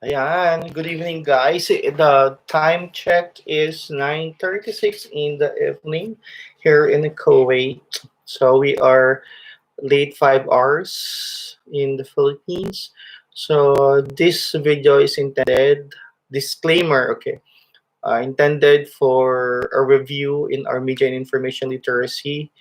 Ayan, good evening guys. The time check is 9:36 in the evening here in Kuwait. So we are late 5 hours in the Philippines. So this video is intended, disclaimer, okay, intended for a review in our media and information literacy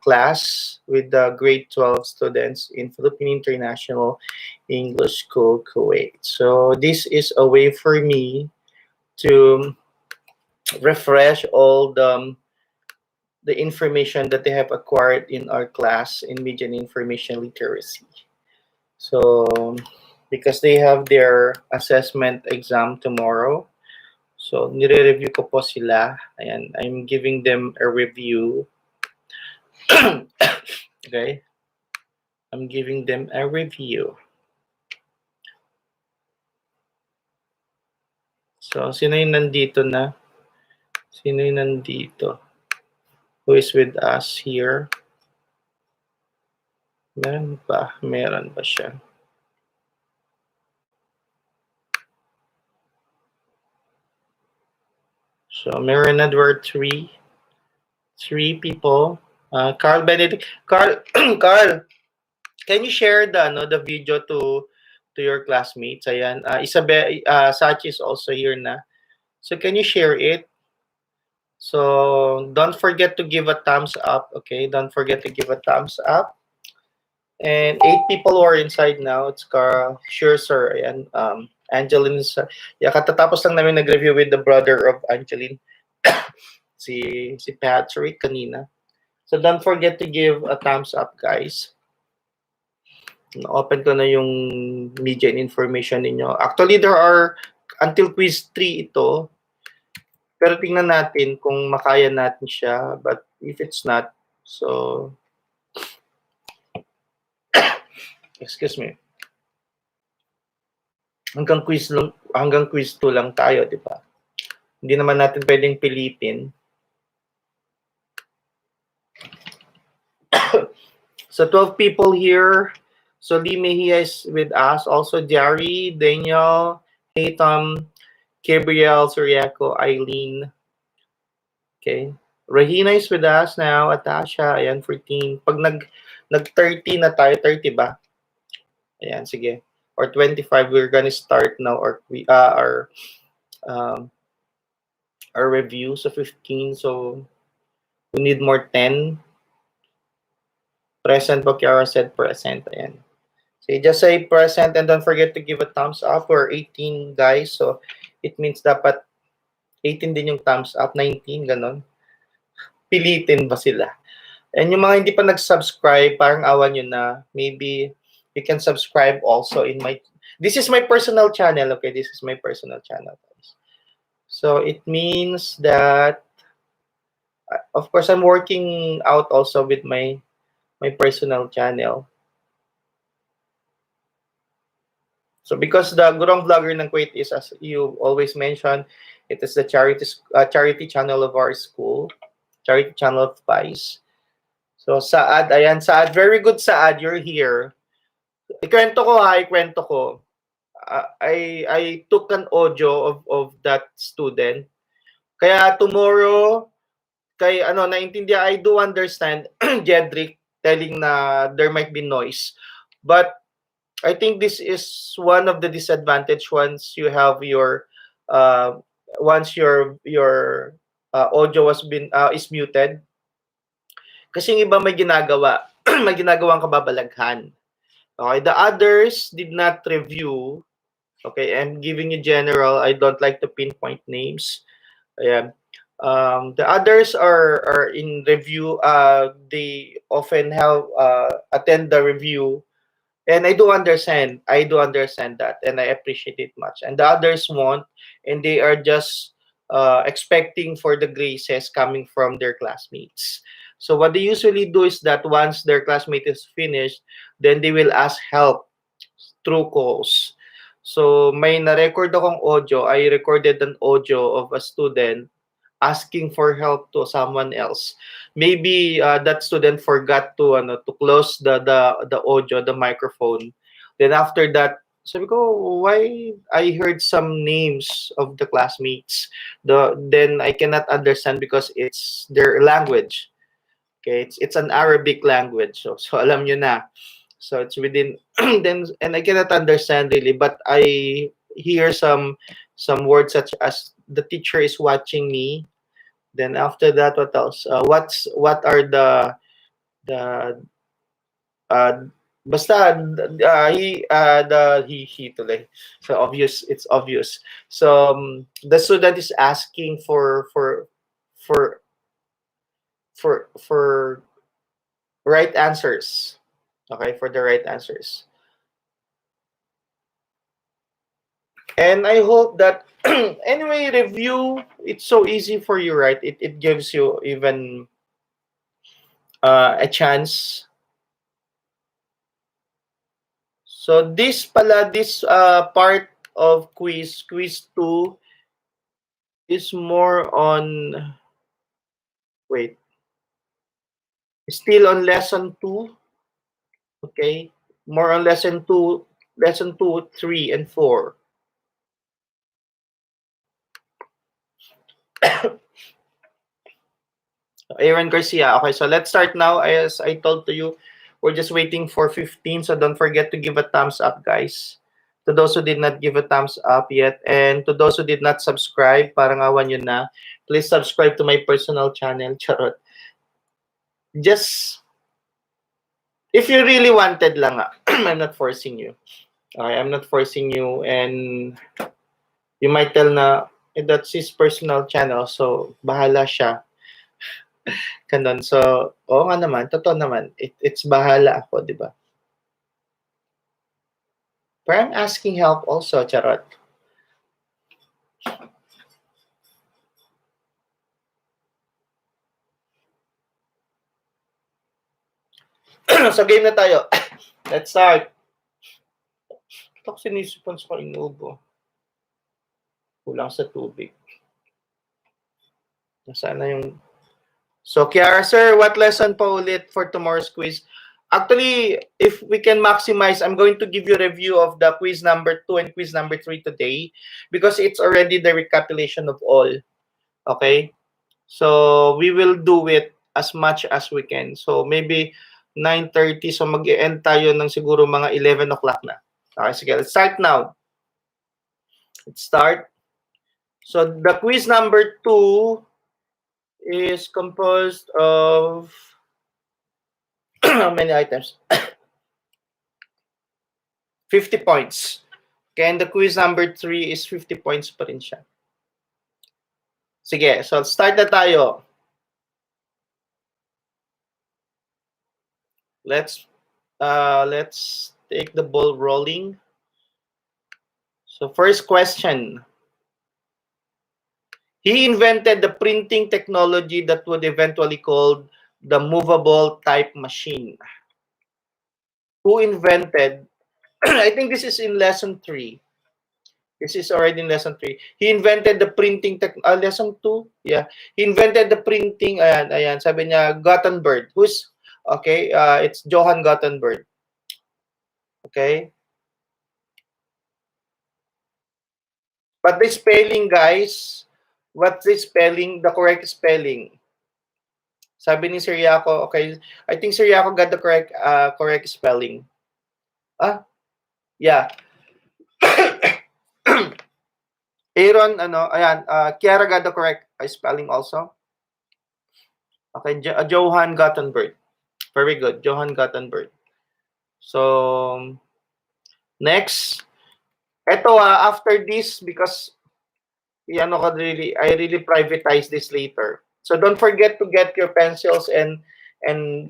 class with the grade 12 students in Philippine International English School, Kuwait. So this is a way for me to refresh all the information that they have acquired in our class in media and information literacy. So because they have their assessment exam tomorrow, so nire-review ko po sila. Ayan, I'm giving them a review. Okay? I'm giving them a review. So, sino yung nandito na? Sino yung nandito? Who is with us here? Meron ba? Meron ba siya? So, meron na, there were three people. Carl Benedict. Carl, Carl, can you share the video to your classmates? Ayan. Isabel, Sachi is also here na. So, can you share it? So, don't forget to give a thumbs up. Okay? Don't forget to give a thumbs up. And 8 people who are inside now. It's Carl, sure sir, and Angeline. Yeah, katatapos lang namin nag-review with the brother of Angeline, si Patrick kanina. So don't forget to give a thumbs up, guys. Open ko na yung media and information ninyo. Actually, there are until quiz 3 ito. Pero tingnan natin kung makaya natin siya. But if it's not, so excuse me. Hanggang quiz 2 lang tayo, di ba? Hindi naman natin pwedeng pilitin. So 12 people here. So Lee Mejia is with us. Also Jerry, Daniel, Haytham, Gabriel, Suriaco, Eileen. Okay. Rahina is with us now. Atasha, ayan, 14. Pag nag-30 na tayo, 30 ba? Ayan, sige. Or 25, we're gonna start now our review. So 15, so we need more 10. Present, Kiara said present. Ayan. So you just say present and don't forget to give a thumbs up. We're 18 guys, so it means dapat 18 din yung thumbs up, 19, ganon. Pilitin ba sila? And yung mga hindi pa nag-subscribe, parang awan yun na maybe you can subscribe also in my... This is my personal channel, okay? This is my personal channel, guys. So it means that, of course, I'm working out also with my personal channel. So because the Gurong Vlogger ng Kuwait is, as you always mention, it is the charity channel of our school, charity channel of Vice. So Saad, ayan, Saad, very good Saad, you're here. Ikwento ko. I took an audio of that student. Kaya tomorrow, naintindihan, I do understand Jedrick telling na there might be noise. But I think this is one of the disadvantage once you have your once your audio is muted. Kasi yung iba may ginagawa, may ginagawang kababalaghan. Okay, the others did not review. Okay, I'm giving you general. I don't like to pinpoint names. Ayan. The others are in review. They often have attend the review. And I do understand that, and I appreciate it much. And the others won't, and they are just expecting for the graces coming from their classmates. So what they usually do is that once their classmate is finished, then they will ask help through calls. So may na-record akong audio. I recorded an audio of a student asking for help to someone else. Maybe that student forgot to close the audio, the microphone. Then after that, Sabi ko, why I heard some names of the classmates. Then I cannot understand because it's their language. Okay, it's an Arabic language. So alam nyo na. So it's within then, and I cannot understand really, but I hear some words such as the teacher is watching me. Then after that, what else? What are the uh basta he tuloy. So obvious, it's obvious. So the student is asking for for right answers. Okay, for the right answers. And I hope that anyway, review, it's so easy for you, right? It gives you even a chance. So this part of quiz 2 is more on, wait, still on lesson 2, okay? More on lesson 2, 3 and 4. Aaron Garcia. Okay, so let's start now. As I told to you, we're just waiting for 15, so don't forget to give a thumbs up, guys. To those who did not give a thumbs up yet, and to those who did not subscribe, parang awan yun na, please subscribe to my personal channel, charot. Just, if you really wanted lang, I'm not forcing you. Okay, I'm not forcing you, and you might tell na, that's his personal channel, so bahala siya. Ganun. So, oo nga naman, totoo naman. It's bahala ako, di ba? But I'm asking help also, charot. So, game na tayo. Let's start. Ito ko sinisipan sa inubo. Kulang sa tubig. Nasaan na yung... So, Kiara, sir, what lesson pa ulit for tomorrow's quiz? Actually, if we can maximize, I'm going to give you a review of the quiz number 2 and quiz number 3 today because it's already the recapitulation of all. Okay? So, we will do it as much as we can. So, maybe 9:30. So, mag-e-end tayo ng siguro mga 11 o'clock na. Okay, sige. Let's start now. Let's start. So, the quiz number 2 is composed of how many items? 50 points. Okay, and the quiz number 3 is 50 points pa rin siya. Sige, so start na tayo. Let's take the ball rolling. So first question. He invented the printing technology that would eventually called the movable type machine. Who invented? I think this is in lesson 3. This is already in lesson 3. He invented the printing lesson 2. Yeah. He invented the printing. Ayan. Sabi niya, Gutenberg. Who's, okay, it's Johann Gutenberg. Okay. But the spelling, guys, what's the spelling? The correct spelling. Sabi ni Sir Yako, okay, I think Sir Yako got the correct spelling. Yeah. Aaron, ayan, Kiara got the correct spelling also. Okay, Johann Gutenberg. Very good, Johann Gutenberg. So, next. Ito, after this, because I really privatize this later. So don't forget to get your pencils and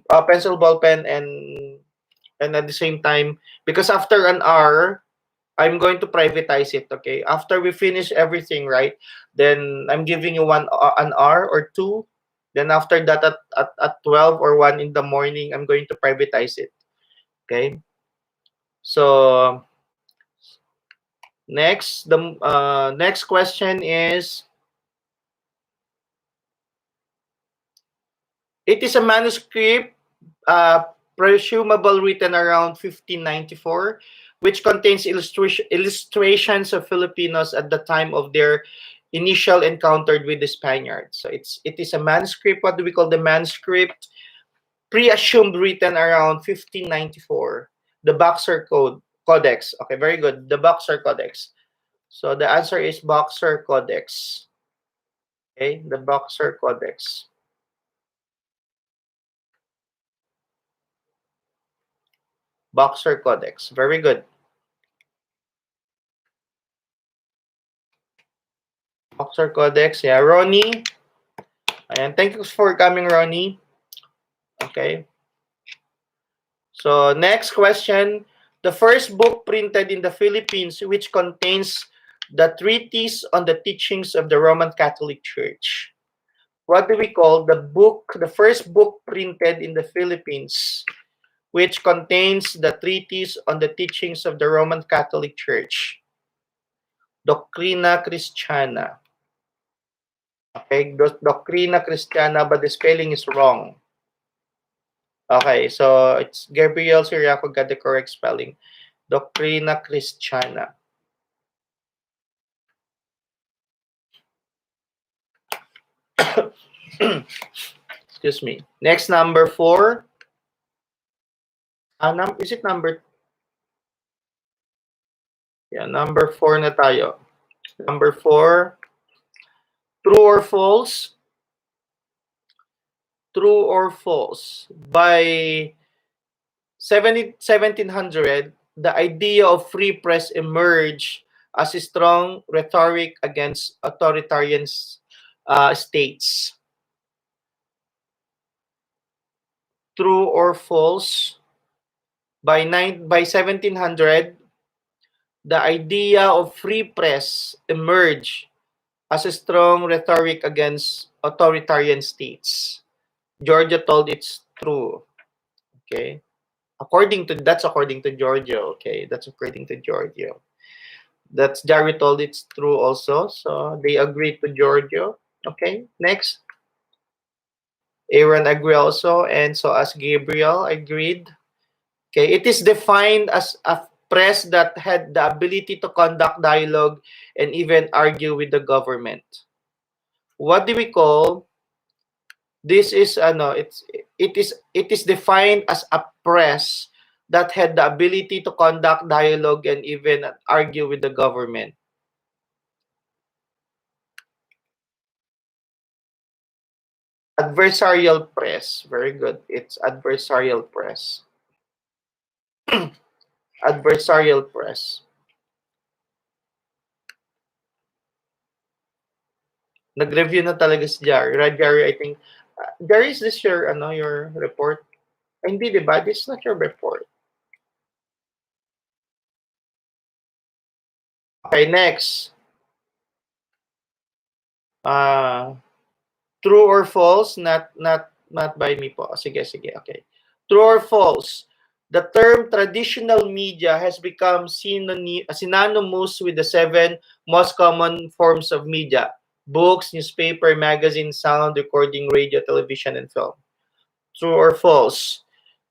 pencil, ball pen, and at the same time, because after an hour, I'm going to privatize it. Okay, after we finish everything, right? Then I'm giving you an hour or 2. Then after that, at 12 or 1 in the morning, I'm going to privatize it. Okay. So next, the next question is. It is a manuscript presumable written around 1594, which contains illustrations of Filipinos at the time of their initial encounter with the Spaniards. So it is a manuscript. What do we call the manuscript? Pre-assumed written around 1594. The Boxer Codex. Okay, very good. The Boxer Codex. So the answer is Boxer Codex. Okay, the Boxer Codex. Boxer Codex. Very good. Boxer Codex. Yeah, Ronnie. And thank you for coming, Ronnie. Okay. So next question. The first book printed in the Philippines which contains the treatise on the teachings of the Roman Catholic Church. What do we call the first book printed in the Philippines which contains the treatise on the teachings of the Roman Catholic Church? Doctrina Christiana. Okay, Doctrina Christiana, but the spelling is wrong. Okay, so it's Gabriel Siriaco got the correct spelling. Doctrina Christiana. Excuse me. Next, number 4. Is it number? Yeah, number 4 na tayo. Number 4. True or false? True or false? By 1700, the idea of free press emerged as a strong rhetoric against authoritarian states. True or false? By 1700, the idea of free press emerged as a strong rhetoric against authoritarian states. Georgia told it's true. Okay. That's according to Georgia. Okay, that's according to Georgia. That's Jerry told it's true also. So they agreed to Georgia. Okay. Next. Aaron agreed also, and so as Gabriel agreed. Okay, it is defined as a press that had the ability to conduct dialogue and even argue with the government. What do we call this? Is it is defined as a press that had the ability to conduct dialogue and even argue with the government. Adversarial press. Very good. It's adversarial press. Adversarial press. Nag-review na talaga si Jerry. Right, Jerry, I think. Jerry, is this your report? Hindi, di ba? This is not your report. Okay, next. True or false? Not by me po. Sige. Okay. True or false? The term traditional media has become synonymous with the 7 most common forms of media: books, newspaper, magazine, sound, recording, radio, television, and film. True or false?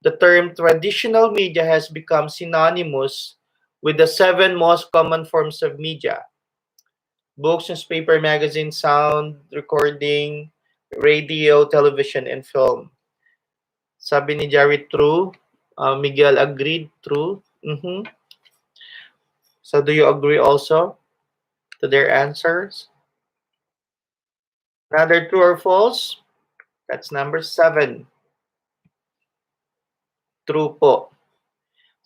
The term traditional media has become synonymous with the 7 most common forms of media: books, newspaper, magazine, sound, recording, radio, television, and film. Sabi ni Jared, true. Miguel agreed, true. So do you agree also to their answers? Another true or false? That's number 7. True po.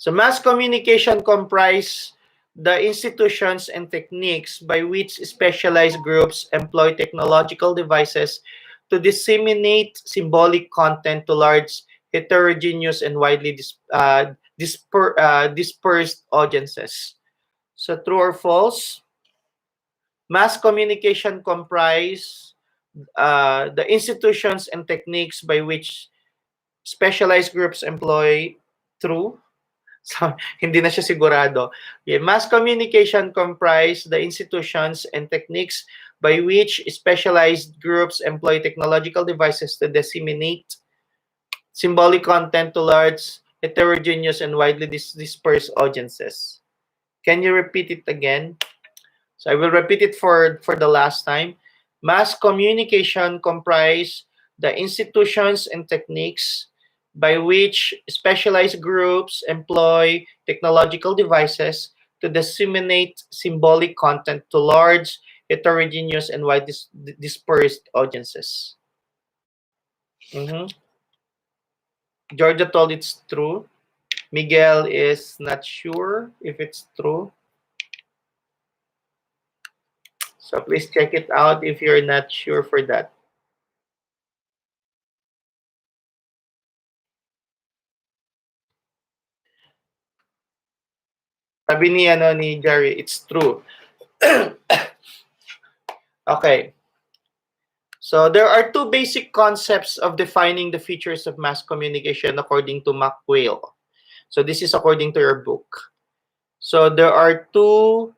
So mass communication comprise the institutions and techniques by which specialized groups employ technological devices to disseminate symbolic content to large, heterogeneous, and widely dispersed audiences. So true or false? Mass communication comprise the institutions and techniques by which specialized groups employ. True. So, hindi na siya sigurado. Yeah, mass communication comprise the institutions and techniques by which specialized groups employ technological devices to disseminate symbolic content to large, heterogeneous, and widely dispersed audiences. Can you repeat it again? So I will repeat it for the last time. Mass communication comprise the institutions and techniques by which specialized groups employ technological devices to disseminate symbolic content to large, heterogeneous, and widely dispersed audiences. Georgia told it's true. Miguel is not sure if it's true. So please check it out if you're not sure for that. Sabi ni Jerry, it's true. Okay. So there are two basic concepts of defining the features of mass communication according to McQuail. So this is according to your book. So there are two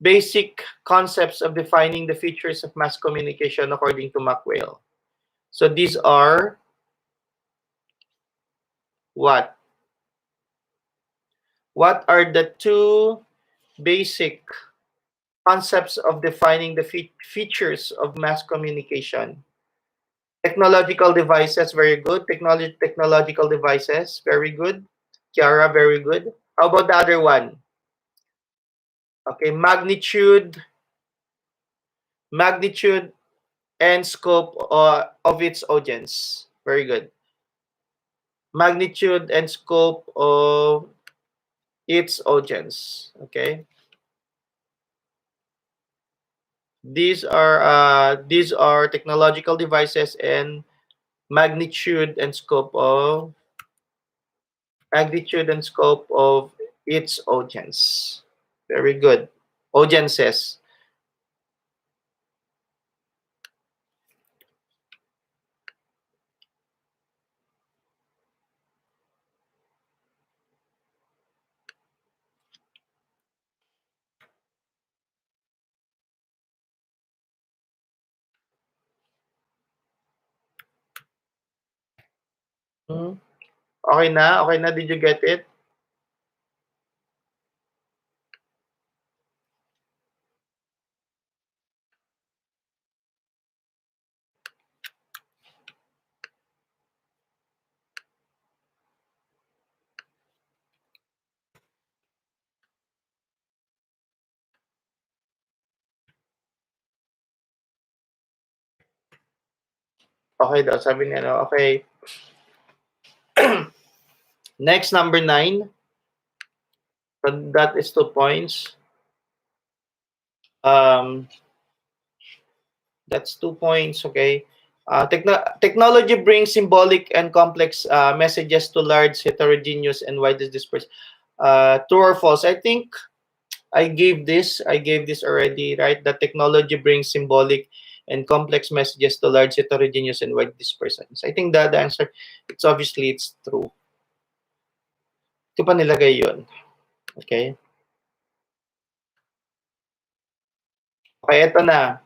basic concepts of defining the features of mass communication according to McQuail. So these are what? What are the two basic concepts of defining the features of mass communication? Technological devices, very good. Technological devices, very good. Kiara, very good. How about the other one? Okay, magnitude and scope of its audience. Very good. Magnitude and scope of its audience. Okay. These are technological devices and magnitude and scope of its audience. Very good. Audiences. Okay na? Okay na? Did you get it? Okay daw. Sabi niya, no? Okay. Next, number 9. So that is 2 points. That's 2 points, okay. Technology brings symbolic and complex messages to large, heterogeneous, and widely dispersed. True or false? I think I gave this already, right? That technology brings symbolic and complex messages to large, heterogeneous, and widely dispersed. I think the answer, it's true. Ito pa nilagay yun. Okay? Okay, ito na.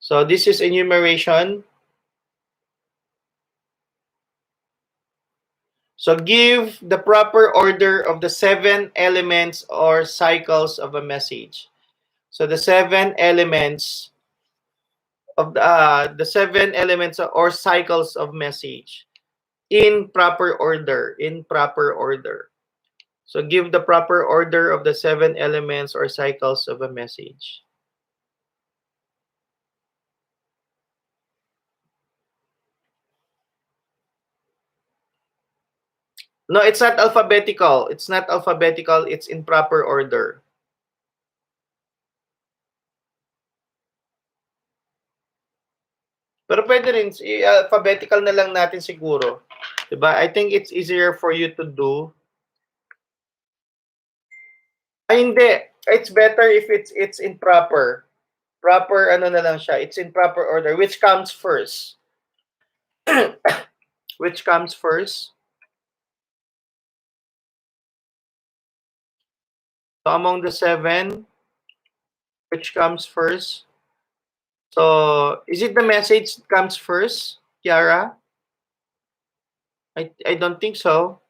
So this is enumeration. So give the proper order of the 7 elements or cycles of a message. So the 7 elements of the 7 elements or cycles of message in proper order. So give the proper order of the 7 elements or cycles of a message. No, it's not alphabetical. It's in proper order. Pero pwede rin, alphabetical na lang natin siguro. Diba? I think it's easier for you to do. Ay, hindi. It's better if it's in proper. Proper, ano na lang siya. It's in proper order. Which comes first? Which comes first? So among the 7, which comes first? So, is it the message that comes first, Kiara? I don't think so.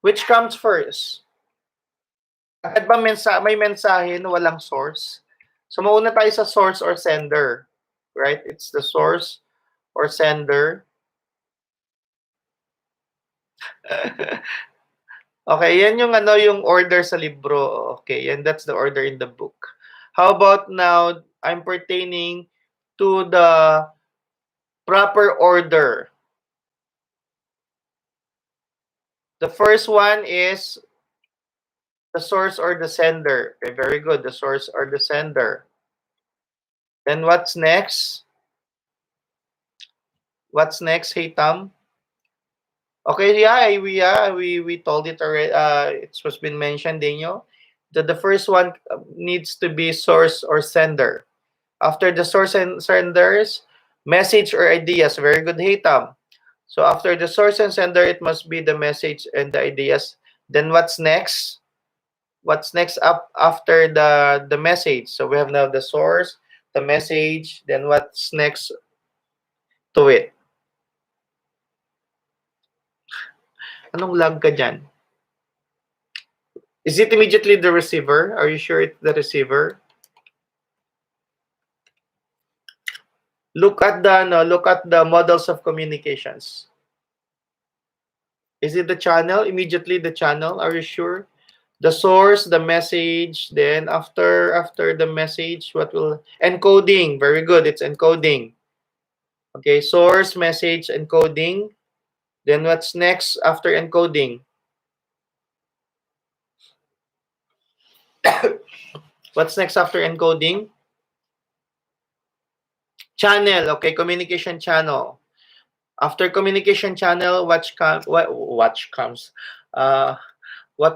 Which comes first? Agad ba may mensahe na walang source? So mauna tayo sa source or sender. Right? It's the source or sender. Okay, yan yung yung order sa libro. Okay, and that's the order in the book. How about now, I'm pertaining to the proper order. The first one is the source or the sender. Okay, very good. The source or the sender. Then what's next? What's next, hey Tom? Okay, we told it already. It was been mentioned, Daniel, that the first one needs to be source or sender. After the source and senders, message or ideas. Very good, hey Tom. So after the source and sender, it must be the message and the ideas. Then what's next? What's next up after the message? So we have now the source, the message, then what's next to it? Anong lag ka dyan? Is it immediately the receiver? Are you sure it's the receiver? Look at the models of communications. Is it the channel? Immediately the channel? Are you sure? The source, the message, then after the message, what will encoding? Very good. It's encoding. Okay, source, message, encoding. Then what's next after encoding? What's next after encoding? Channel. Okay, communication channel. After communication channel, what comes? What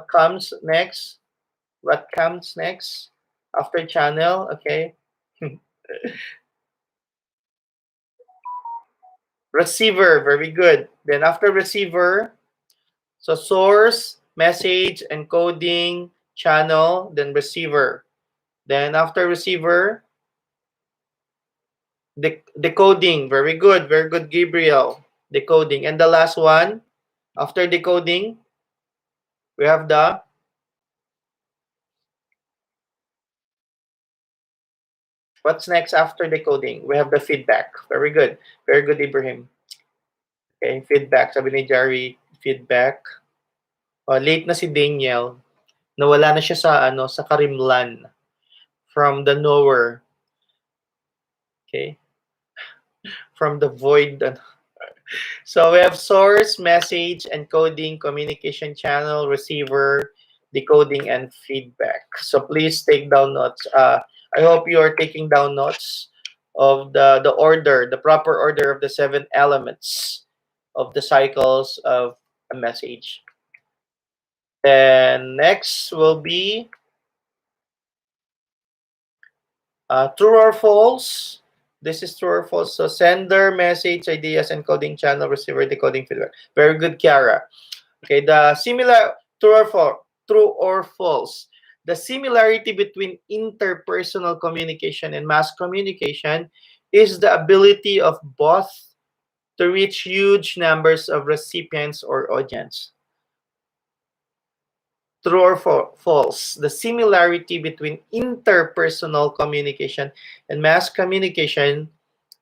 comes next? What comes next after channel? Okay. Receiver, very good. Then after receiver, so source, message, encoding, channel, then receiver. Then after receiver, decoding, very good, Gabriel. Decoding. And the last one, after decoding, we have the what's next after decoding? We have the feedback. Very good, Ibrahim. Okay, feedback. Sabi ni Jerry, feedback. Late na si Daniel. Nawala na siya sa Karimlan from the knower. Okay? From the void. So we have source, message, encoding, communication channel, receiver, decoding, and feedback. So please take down notes. I hope you are taking down notes of the order, the proper order of the 7 elements of the cycles of a message. Then next will be true or false. This is true or false. So sender, message, ideas, encoding, channel, receiver, decoding, feedback. Very good, Kiara. Okay, the similar true or false. The similarity between interpersonal communication and mass communication is the ability of both to reach huge numbers of recipients or audience. True or false? The similarity between interpersonal communication and mass communication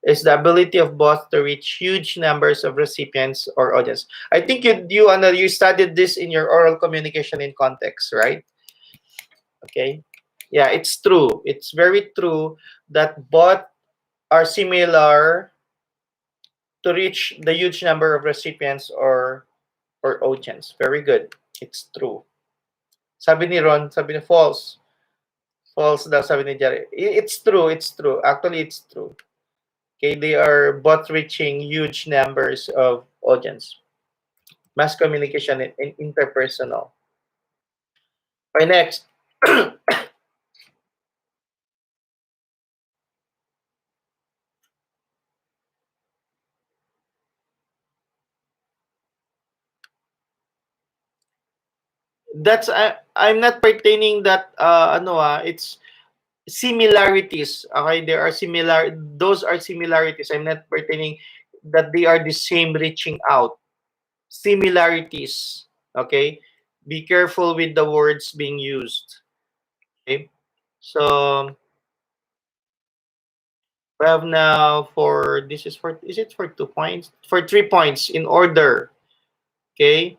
is the ability of both to reach huge numbers of recipients or audience. I think you studied this in your oral communication in context, right? Okay. Yeah, it's true. It's very true that both are similar to reach the huge number of recipients or audience. Very good. It's true. Sabi ni Ron, sabi ni false. False daw, sabi ni Jerry. It's true. Actually, it's true. Okay, they are both reaching huge numbers of audience. Mass communication and interpersonal. Okay, next. That's I'm not pertaining that it's similarities. Okay, there are those are similarities. I'm not pertaining that they are the same reaching out. similarities. Okay, be careful with the words being used. Okay, so we have now for this is for, is it for 2 points? For 3 points in order. Okay,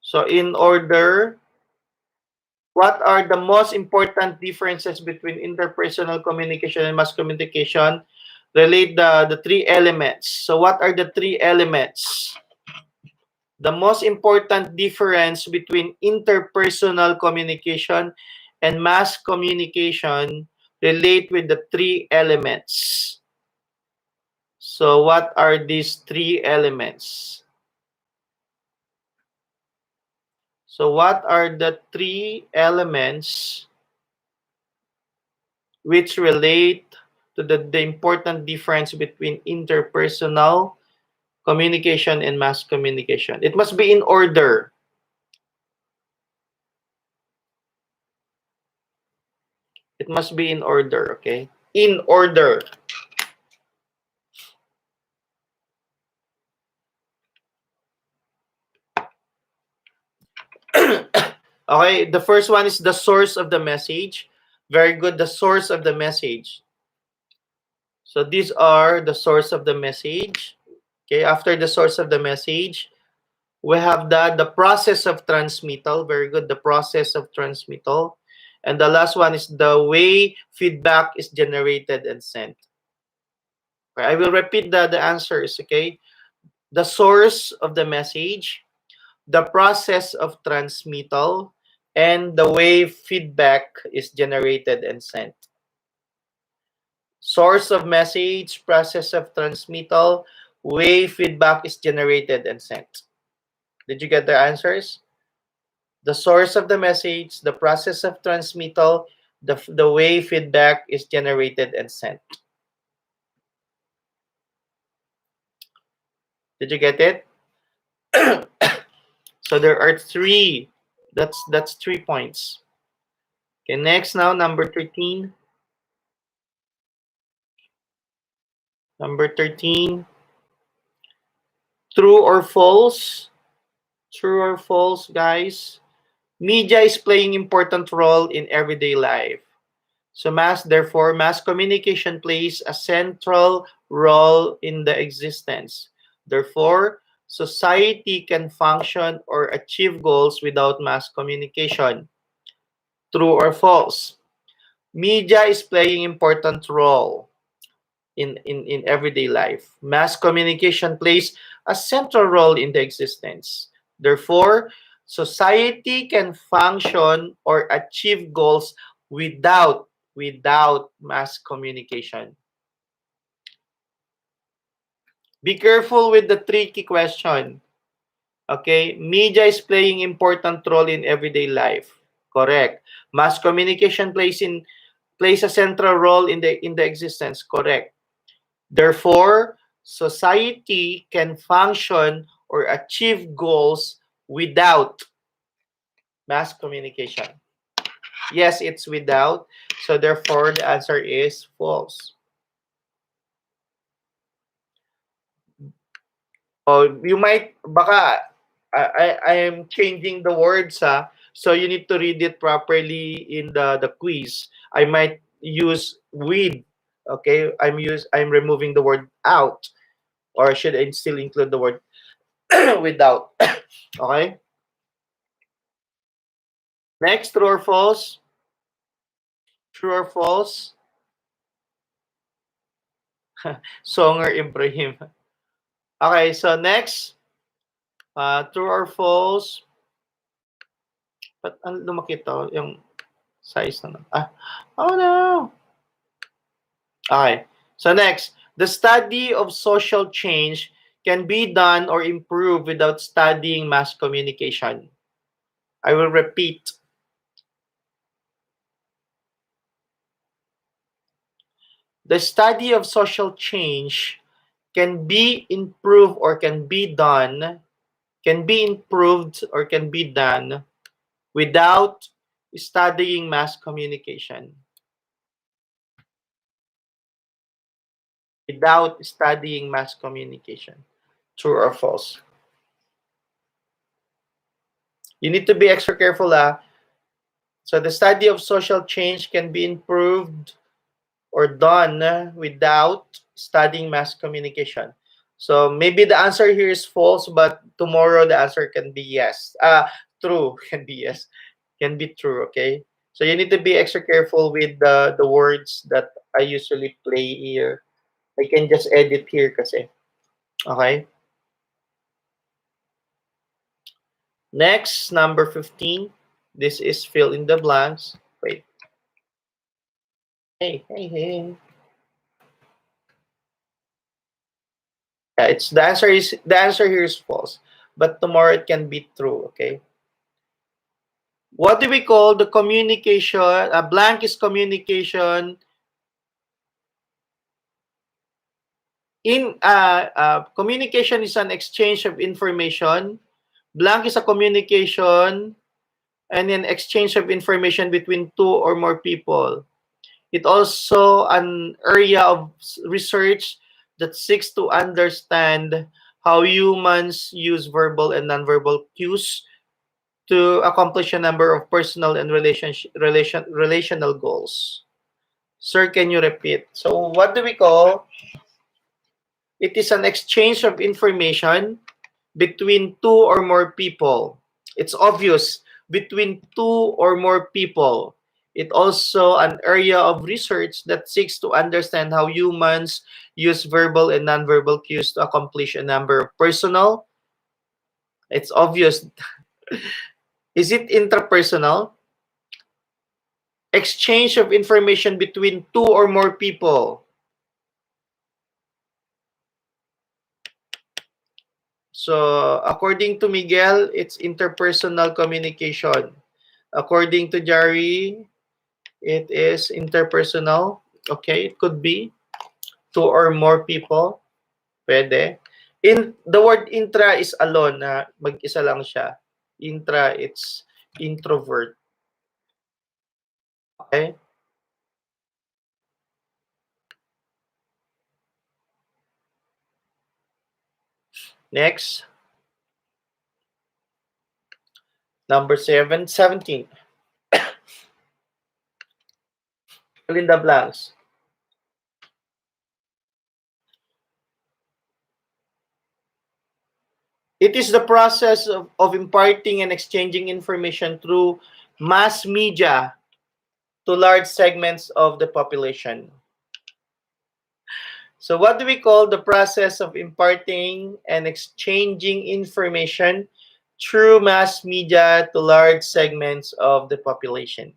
so in order, what are the most important differences between interpersonal communication and mass communication? Relate the three elements. So what are the three elements? The most important difference between interpersonal communication and mass communication relate with the three elements. So what are these three elements? So what are the three elements which relate to the important difference between interpersonal communication and mass communication? It must be in order. It must be in order, okay? In order. Okay, the first one is the source of the message. Very good, the source of the message. So these are the source of the message. Okay, after the source of the message, we have the process of transmittal. Very good, the process of transmittal. And the last one is the way feedback is generated and sent. Okay, I will repeat the answers, okay? The source of the message, the process of transmittal, and the way feedback is generated and sent. Source of message, process of transmittal, way feedback is generated and sent. Did you get the answers? The source of the message, the process of transmittal, the way feedback is generated and sent. Did you get it? So there are three. That's 3 points. Okay, next now, number 13. Number 13. True or false? True or false, guys? Media is playing important role in everyday life. So therefore, mass communication plays a central role in the existence. Therefore, society can function or achieve goals without mass communication. True or false? Media is playing important role in everyday life. Mass communication plays a central role in the existence. Therefore, society can function or achieve goals without mass communication. Be careful with the tricky question. Okay, media is playing important role in everyday life. Correct. Mass communication plays a central role in the existence. Correct. Therefore, society can function or achieve goals without mass communication. Yes, it's without. So therefore, the answer is false. Oh, you might, baka, I am changing the words, so you need to read it properly in the quiz. I might use with, okay? I'm removing the word out, or should I still include the word without? Okay? Next, true or false? True or false? Songer Ibrahim. Okay, so next, true or false? Ba't lumaki to? Yung size na. Oh no! Okay, so next, the study of social change can be done or improved without studying mass communication. I will repeat. The study of social change can be improved or can be done, can be improved or can be done without studying mass communication. Without studying mass communication. True or false? You need to be extra careful. So the study of social change can be improved or done without studying mass communication. So maybe the answer here is false, but tomorrow the answer can be yes. True can be yes, can be true. Okay. So you need to be extra careful with the words that I usually play here. I can just edit here kasi. Okay. Next, number 15. This is fill in the blanks. Wait. Hey. Yeah, the answer here is false, but tomorrow it can be true. Okay. What do we call the communication? A blank is communication. Communication is an exchange of information. Blank is a communication and an exchange of information between two or more people. It also an area of research that seeks to understand how humans use verbal and nonverbal cues to accomplish a number of personal and relational goals. Sir, can you repeat? So what do we call? It is an exchange of information between two or more people. It's obvious, between two or more people. It also an area of research that seeks to understand how humans use verbal and nonverbal cues to accomplish a number of personal. It's obvious. Is it interpersonal? Exchange of information between two or more people. So, according to Miguel, it's interpersonal communication. According to Jari, it is interpersonal. Okay, it could be two or more people. Pwede. The word intra is alone. Mag-isa lang siya. Intra, it's introvert. Okay? Next. Number 17. Fill in the blanks. It is the process of imparting and exchanging information through mass media to large segments of the population. So what do we call the process of imparting and exchanging information through mass media to large segments of the population?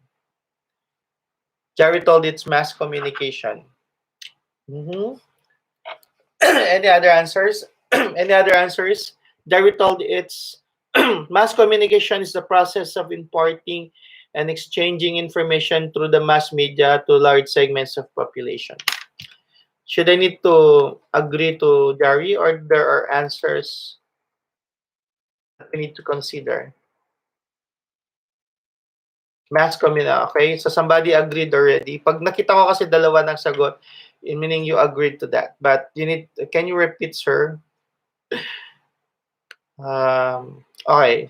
Jerry told it's mass communication. Any other answers? Any other answers? Jerry told it's mass communication is the process of imparting and exchanging information through the mass media to large segments of population. Should I need to agree to Jerry, or there are answers that we need to consider? Mass communication. Okay, so somebody agreed already. Pag nakita ko kasi dalawa ng sagot, meaning you agreed to that. But you need, can you repeat, sir? Okay.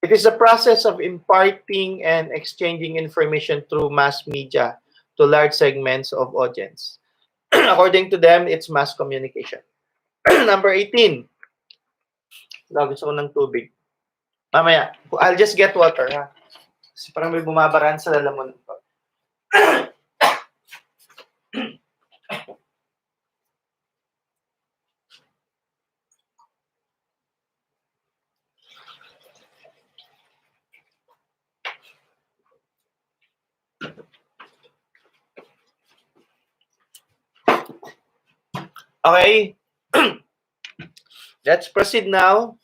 It is the process of imparting and exchanging information through mass media to large segments of audience. According to them, it's mass communication. Number 18. Gusto ko ng tubig. Mamaya, I'll just get water, ha? Kasi parang may bumabaran sa lalamunan ko. Okay. Let's proceed now.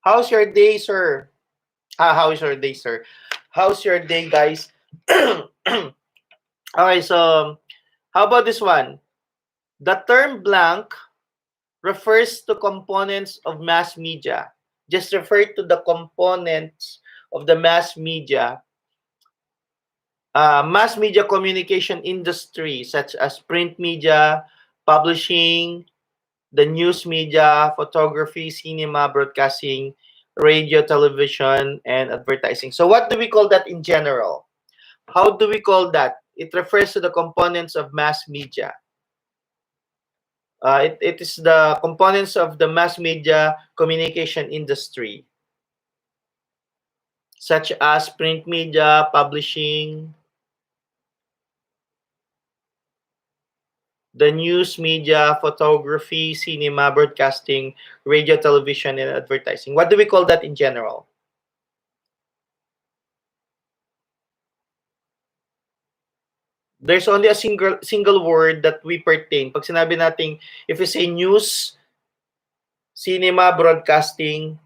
How's your day, sir? How's your day, sir? How's your day, guys? Okay, so how about this one? The term blank refers to components of mass media. Just refer to the components of the mass media communication industry, such as print media, publishing, the news media, photography, cinema, broadcasting, radio, television, and advertising. So what do we call that in general? How do we call that? It refers to the components of mass media. It is the components of the mass media communication industry, such as print media, publishing, the news media, photography, cinema, broadcasting, radio, television, and advertising. What do we call that in general? There's only a single word that we pertain. Pag sinabi nating, if we say news, cinema, broadcasting,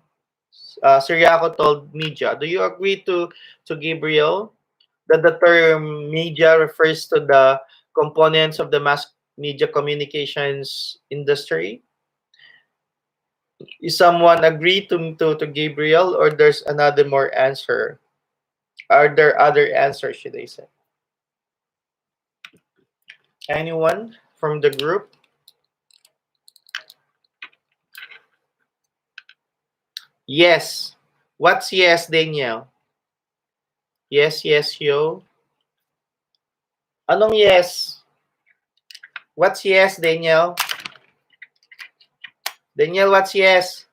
Siriaco told media. Do you agree to Gabriel that the term media refers to the components of the mass media communications industry? Is someone agree to Gabriel, or there's another more answer? Are there other answers, should I say? Anyone from the group? Yes. What's yes, Daniel? Yes, yes, yo. Anong yes? What's yes, Daniel? Daniel, what's yes?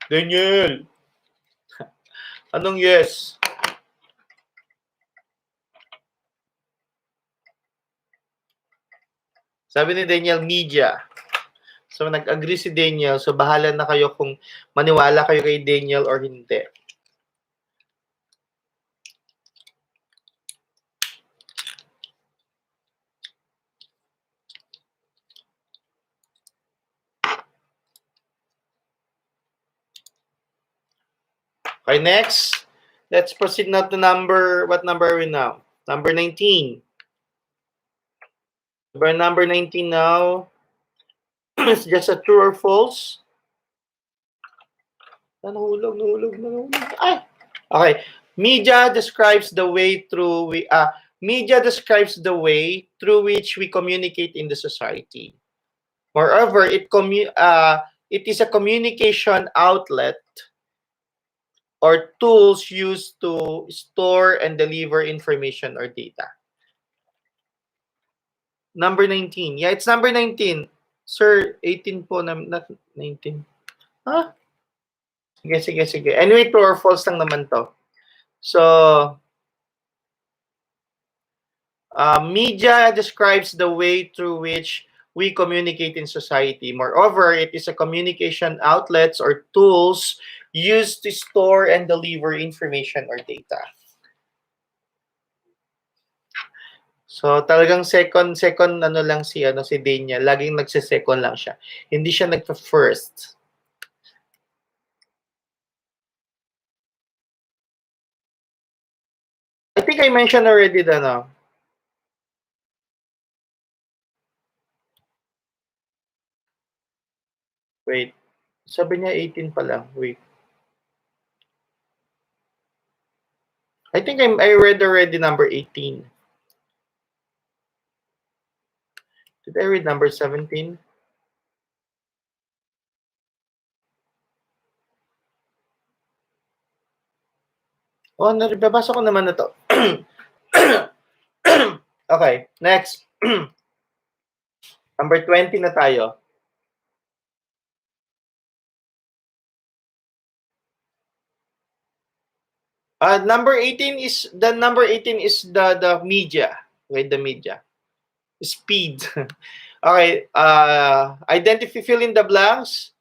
Daniel! Anong yes? Sabi ni Daniel, media. So, nag-agree si Daniel. So, bahala na kayo kung maniwala kayo kay Daniel or hindi. Okay, next. Let's proceed now to what number are we now? Number 19. Number 19 now. It's just a true or false. Nahulog. Ay! Okay. Media describes the way through which we communicate in the society. Moreover, it is a communication outlet or tools used to store and deliver information or data. Number 19. Yeah, it's number 19. Sir, 18 po, not 19. Huh? Sige. Anyway, true or false lang naman to. So, media describes the way through which we communicate in society. Moreover, it is a communication outlets or tools used to store and deliver information or data. So talagang second ano lang si Daniel, laging nagse-second lang siya. Hindi siya nagfa-first. I think I mentioned already that Wait. Sabi niya 18 pa lang. Wait. I think I read already number 18. Did I read number 17? Oh, nababasa ko naman na to. Okay, next. Number 20 na tayo. Number 18 is the media. Okay, the media. Speed. Okay, fill in the blanks.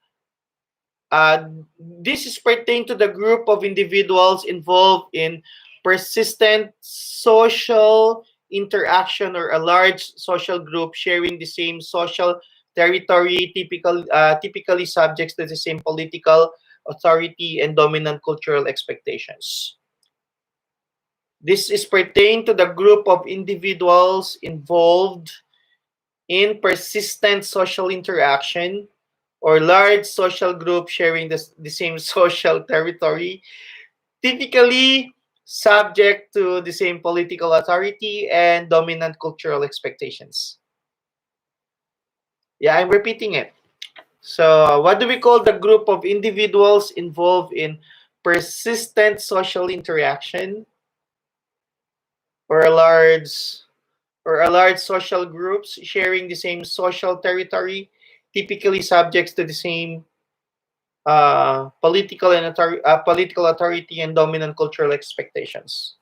This is pertain to the group of individuals involved in persistent social interaction or a large social group sharing the same social territory, typically subjects to the same political authority and dominant cultural expectations. This is pertain to the group of individuals involved in persistent social interaction or large social group sharing the same social territory, typically subject to the same political authority and dominant cultural expectations. Yeah, I'm repeating it. So, what do we call the group of individuals involved in persistent social interaction or a large social groups sharing the same social territory, typically subjects to the same political authority and dominant cultural expectations.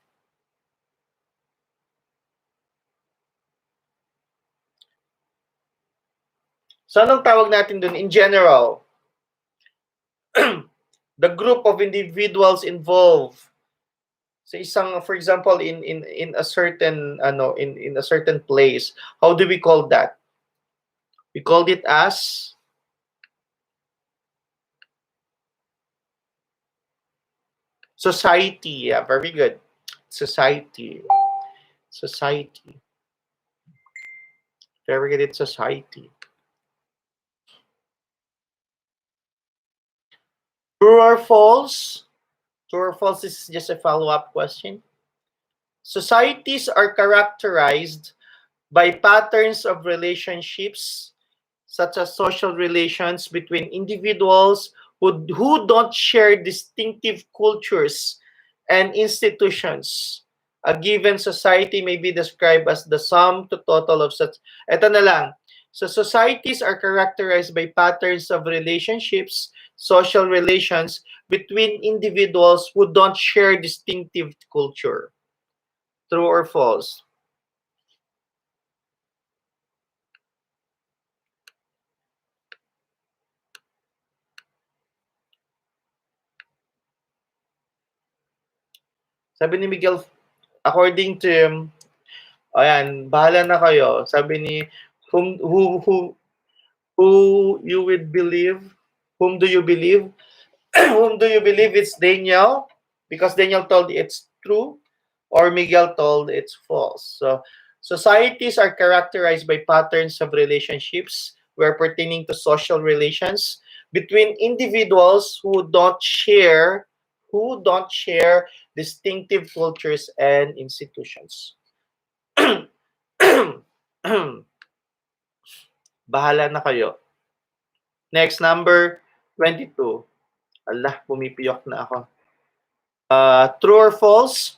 So anong tawag natin dun in general? The group of individuals involved sa isang, for example, in a certain in a certain place. How do we call that? We called it as society. Yeah, very good. Society. Society. Very good. It's society. True or false? True or false is just a follow-up question. Societies are characterized by patterns of relationships, such as social relations between individuals who don't share distinctive cultures and institutions. A given society may be described as the sum to total of such. Ito na lang. So societies are characterized by patterns of relationships, social relations between individuals who don't share distinctive culture. True or false? Sabi ni Miguel, according to him, ayan, bahala na kayo. Sabi ni, who you would believe? Whom do you believe? Whom do you believe? It's Daniel, because Daniel told it's true, or Miguel told it's false. So, societies are characterized by patterns of relationships where pertaining to social relations between individuals who don't share distinctive cultures and institutions. Bahala na kayo. Next, number 22. Allah, pumipiyok na ako. True or false?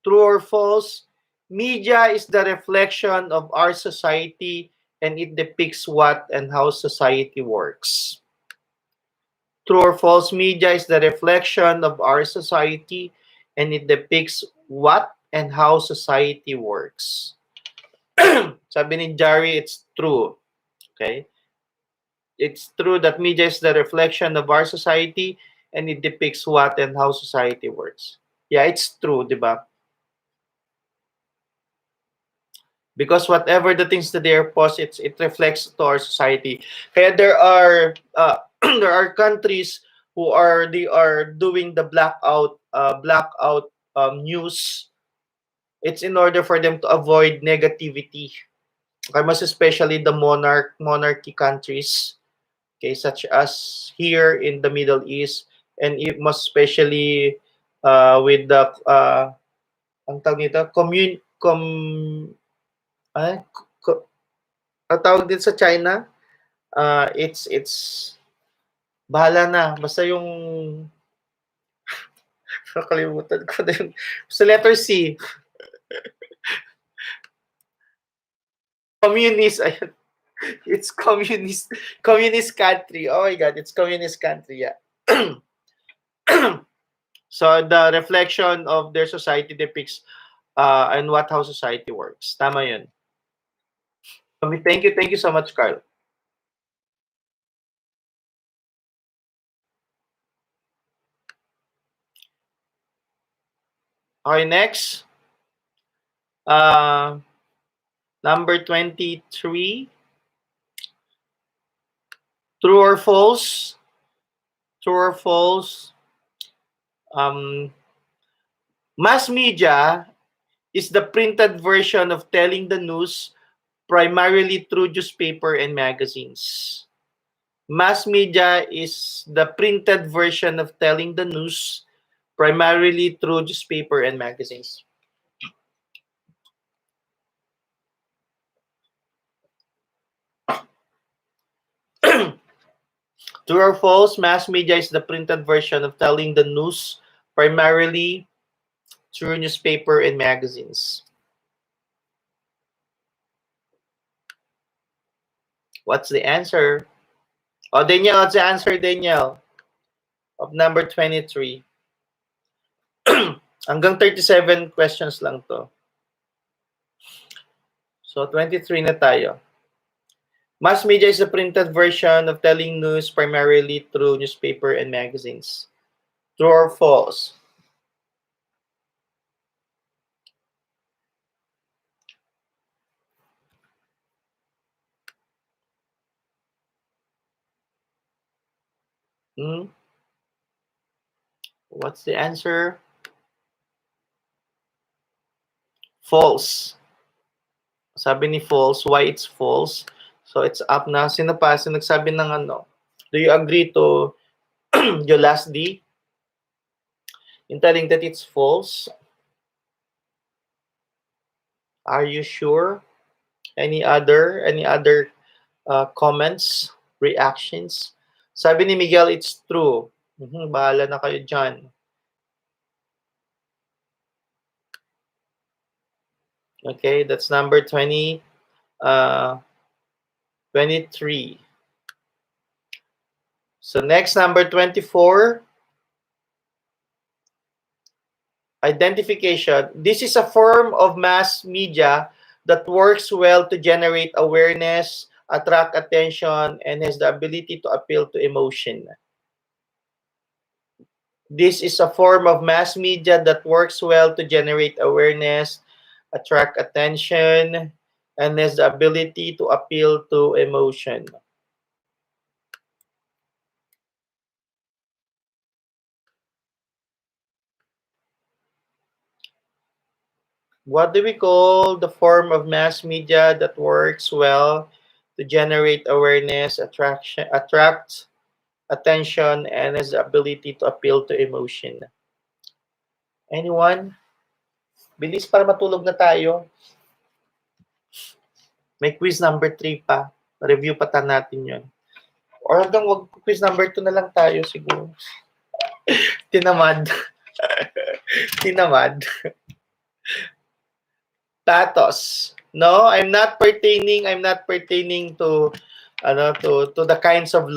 True or false? Media is the reflection of our society and it depicts what and how society works. True or false? Media is the reflection of our society and it depicts what and how society works. Sabi ni Jari, it's true. Okay? It's true that media is the reflection of our society and it depicts what and how society works. Yeah, it's true, di ba? Because whatever the things that they are post, it reflects to our society. Kaya there are there are countries they are doing the blackout news. It's in order for them to avoid negativity. Okay, most especially the monarchy countries, okay, such as here in the Middle East, and most especially with the ang tawag nito, ang tawag din sa China, it's bahala na, basta yung nakalimutan ko na yung sa letter C. Communist, ayun. It's communist country. Oh my God, it's communist country, yeah. So the reflection of their society depicts and how society works. Tama yun. Thank you so much, Carl. Okay, next. Number 23. True or false? True or false? Mass media is the printed version of telling the news primarily through newspaper and magazines. Mass media is the printed version of telling the news primarily through newspaper and magazines. True or false, mass media is the printed version of telling the news primarily through newspaper and magazines. What's the answer? Oh, Daniel, what's the answer, Daniel? Of number 23. Hanggang 37 questions lang to. So, 23 na tayo. Mass media is the printed version of telling news primarily through newspaper and magazines. True or false? What's the answer? False. Sabi ni false. Why it's false? So it's up na. Sino pa? Sino nagsabi ng ano? Do you agree to your last D? In telling that it's false? Are you sure? Any other comments, reactions? Sabi ni Miguel, it's true. Bahala na kayo dyan. Okay, that's number 23. So next, number 24. Identification. This is a form of mass media that works well to generate awareness, attract attention, and has the ability to appeal to emotion. This is a form of mass media that works well to generate awareness, attract attention, and has the ability to appeal to emotion. What do we call the form of mass media that works well to generate awareness, attract attention, and has the ability to appeal to emotion? Anyone? Bilis para matulog na tayo. May quiz number 3 pa. Review pa natin yun. Or hanggang wag quiz number 2 na lang tayo siguro. Tinamad. Tinamad. Pathos. No, I'm not pertaining to to the kinds of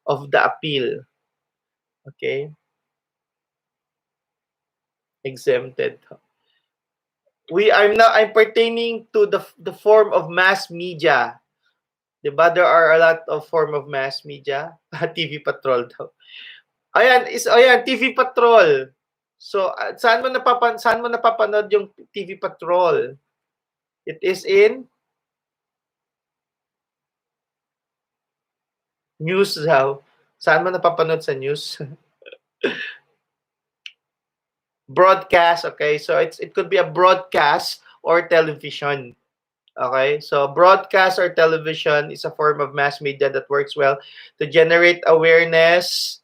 of the appeal. Okay? Exempted. I'm pertaining to the form of mass media. Diba? There are a lot of form of mass media. TV Patrol daw. Ayan, TV Patrol. So, saan mo napapanood yung TV Patrol? It is in news daw. Saan mo napapanood sa news? Broadcast, okay? So, it could be a broadcast or television. Okay? So, broadcast or television is a form of mass media that works well to generate awareness,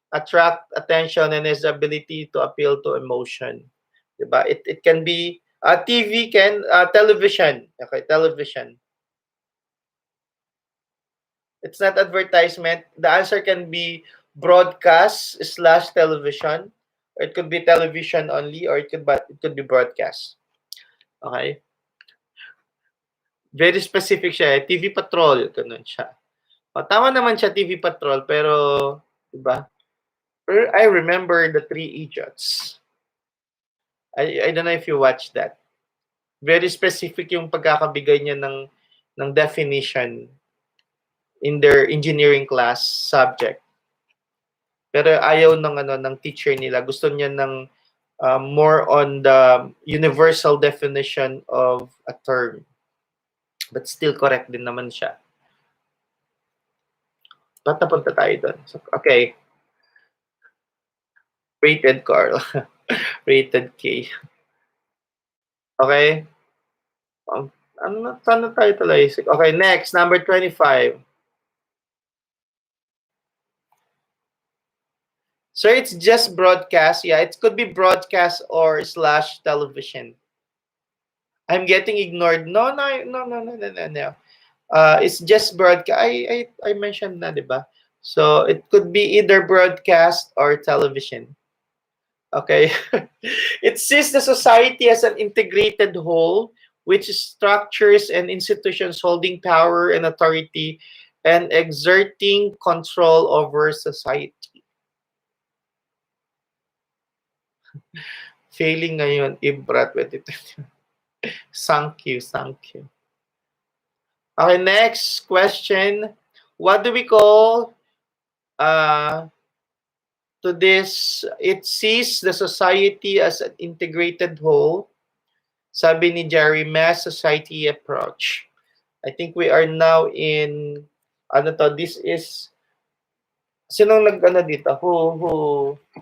attract attention, and has the ability to appeal to emotion. Diba? It can be TV, television. Okay, television. It's not advertisement. The answer can be broadcast / television, or it could be television only, or it could be broadcast. Okay? Very specific siya. TV Patrol, ganun siya. Tama naman siya, TV Patrol, pero, diba? I remember the Three Idiots. I don't know if you watched that. Very specific yung pagkakabigay niya ng definition in their engineering class subject. Pero ayaw ng teacher nila. Gusto niya ng more on the universal definition of a term. But still correct din naman siya. Ba't napunta tayo doon? So, okay. Rated Carl. Rated K. Okay. Saan na tayo talaysik? Okay, next. Number 25. So it's just broadcast. Yeah, it could be broadcast or slash television. I'm getting ignored. No, no, no, no, no, no, no, no. It's just broadcast. I mentioned na, diba? So it could be either broadcast or television. Okay. It sees the society as an integrated whole, which structures and institutions holding power and authority and exerting control over society. Failing ngayon, Ibra 2020. Thank you, thank you. Okay, next question. What do we call uh, to this? It sees the society as an integrated whole. Sabi ni Jerry, mass society approach. I think we are now in, ano to, this is, sinong nag-ano dito?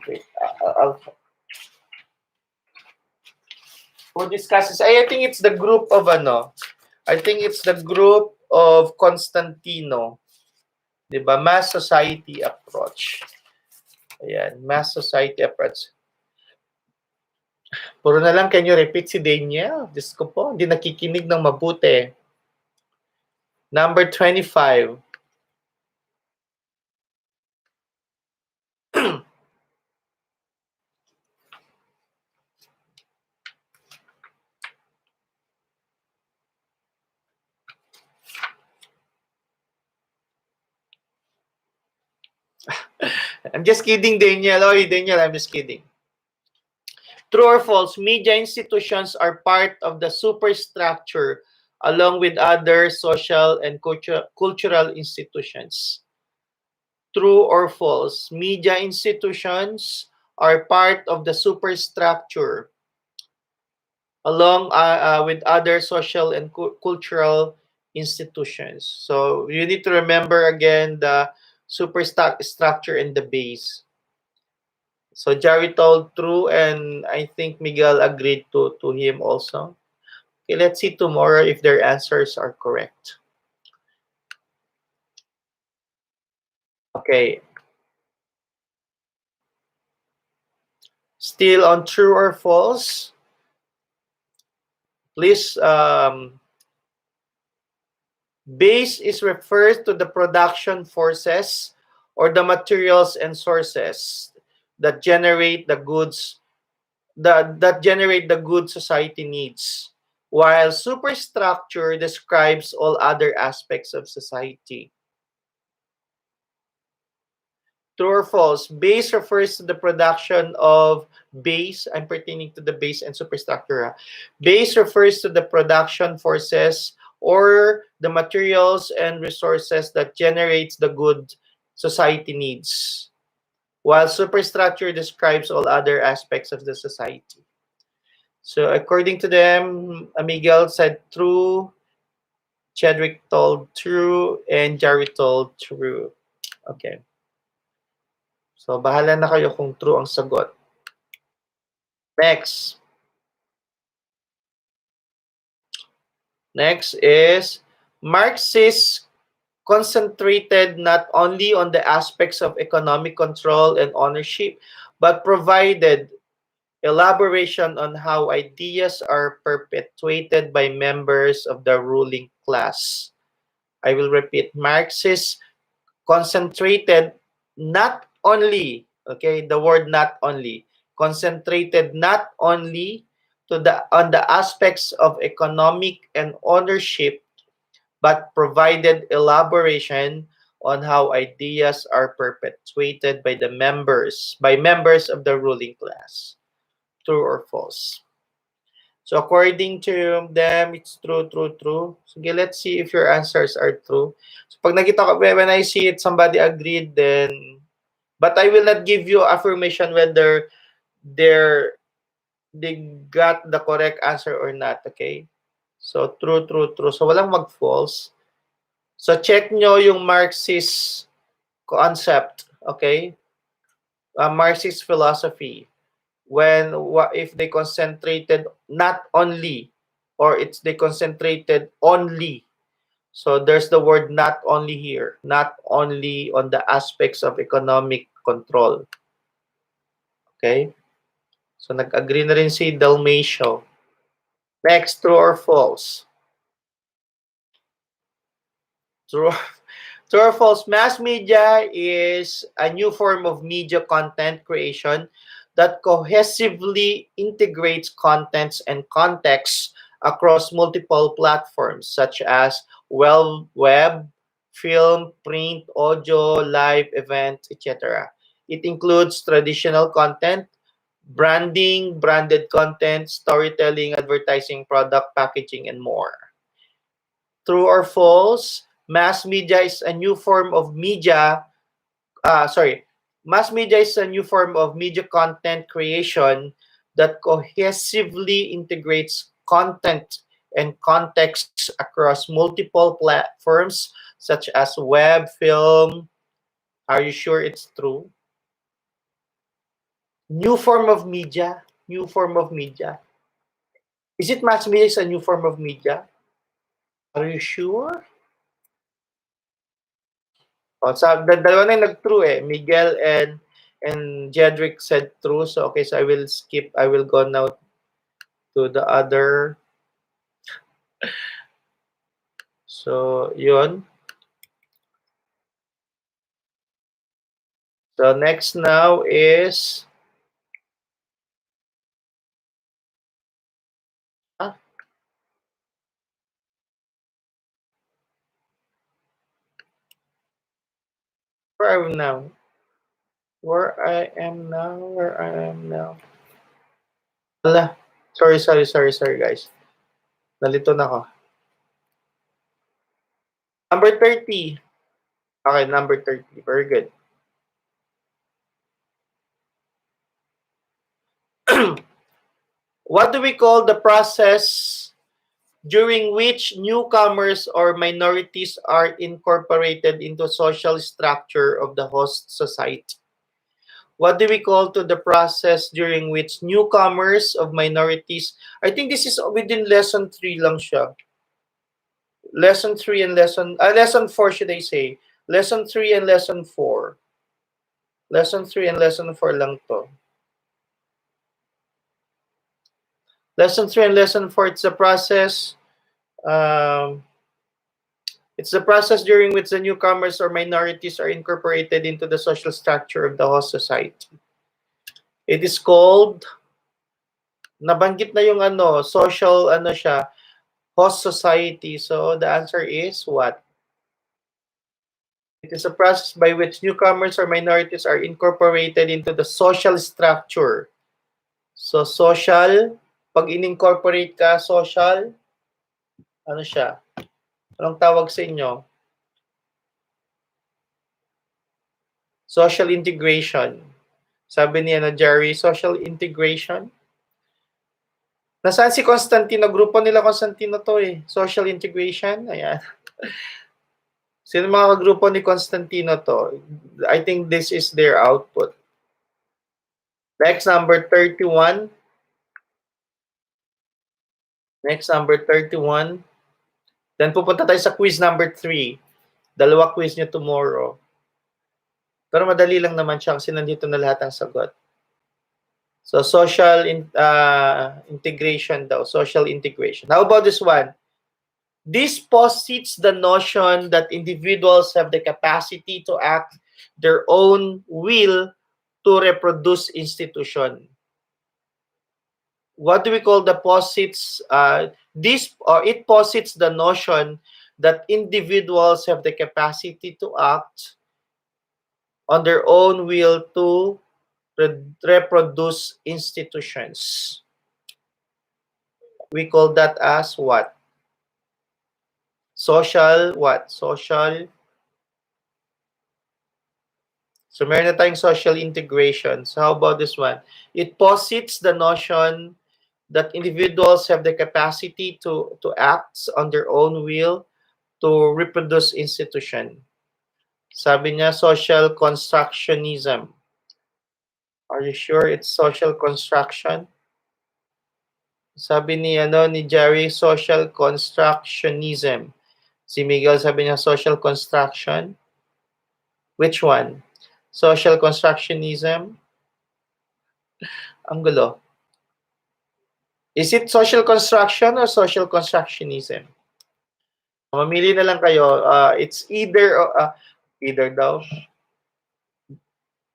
Wait, who discusses? I think it's the group of ano, I think it's the group of Constantino. Diba? Mass society approach. Ayan, mass society approach. Puro na lang, can you repeat si Daniel? Diyos ko po, hindi nakikinig ng mabuti. Number 25. I'm just kidding, Daniel. Oy, Daniel, I'm just kidding. True or false, media institutions are part of the superstructure along with other social and cultural institutions. True or false, media institutions are part of the superstructure along with other social and cultural institutions. So you need to remember again the superstructure and the base. So Jerry told true, and I think Miguel agreed to him also. Okay, let's see tomorrow if their answers are correct. Okay. Still on true or false? Please, base is refers to the production forces or the materials and sources that generate the goods that generate the goods society needs, while superstructure describes all other aspects of society. True or false? Base refers to the production of base. I'm pertaining to the base and superstructure. Base refers to the production forces or the materials and resources that generates the good society needs, while superstructure describes all other aspects of the society. So according to them, Miguel said true, Chadwick told true, and Jerry told true. Okay. So, bahala na kayo kung true ang sagot. Next. Next is, Marxists concentrated not only on the aspects of economic control and ownership, but provided elaboration on how ideas are perpetuated by members of the ruling class. I will repeat, Marxists concentrated not only, okay, the word not only, concentrated not only on the aspects of economic and ownership, but provided elaboration on how ideas are perpetuated by members of the ruling class. True or false? So according to them, it's true, true, true. So let's see if your answers are true. So pag nakita ko, when I see it, somebody agreed, then, but I will not give you affirmation whether they got the correct answer or not, okay? So true, true, true. So walang mag-false. So check nyo yung Marxist concept, okay? Marxist philosophy. If they concentrated not only, or they concentrated only. So there's the word not only here, not only on the aspects of economic control. Okay? So, nag-agree na rin si Dalmatio. Next, true or false? True. True or false? Mass media is a new form of media content creation that cohesively integrates contents and contexts across multiple platforms such as web, film, print, audio, live events, etc. It includes traditional content, branding, branded content, storytelling, advertising, product packaging, and more. True or false? Mass media is a new form of media. Mass media is a new form of media content creation that cohesively integrates content and context across multiple platforms such as web, film. Are you sure it's true? New form of media. New form of media. Is it mass media is a new form of media? Are you sure? Oh, dalawa na yung nag-true eh. Miguel and Jedrick said true. So, okay. So, I will skip. I will go now to the other. So, yun. So, next now is... Where I am now? Where I am now? Where I am now? Ala. Sorry, guys. Nalito na ako. Number 30. Okay, number 30. Very good. What do we call the process during which newcomers or minorities are incorporated into social structure of the host society? What do we call to the process during which newcomers of minorities, I think this is within lesson 3 lang siya. Lesson 3 and lesson 4 should I say. Lesson 3 and lesson 4. Lesson 3 and lesson 4 lang to. Lesson 3 and lesson 4, it's a process. It's the process during which the newcomers or minorities are incorporated into the social structure of the host society. It is called, nabanggit na yung social, siya, host society. So the answer is what? It is a process by which newcomers or minorities are incorporated into the social structure. So social, pag in-incorporate ka, social, siya? Anong tawag sa inyo? Social integration. Sabi ni Jerry, social integration. Nasaan si Constantino? Grupo nila Constantino to eh. Social integration. Ayan. Sino mga grupo ni Constantino to? I think this is their output. Next, number 31. Next, number 31. Then pupunta tayo sa quiz number 3. Dalawa quiz nyo tomorrow. Pero madali lang naman siya kasi nandito na lahat ang sagot. So, social integration daw. Social integration. How about this one? This posits the notion that individuals have the capacity to act their own will to reproduce institution. What do we call the posits? It posits the notion that individuals have the capacity to act on their own will to reproduce institutions. We call that as what? Social what? Social. So meron na tayong social integration. So how about this one? It posits the notion that individuals have the capacity to act on their own will to reproduce institution. Sabi niya, social constructionism. Are you sure it's social construction? Sabi ni Jerry, social constructionism. Si Miguel sabi niya social construction. Which one? Social constructionism? Ang gulo. Is it social construction or social constructionism? Mamili na lang kayo. It's either daw.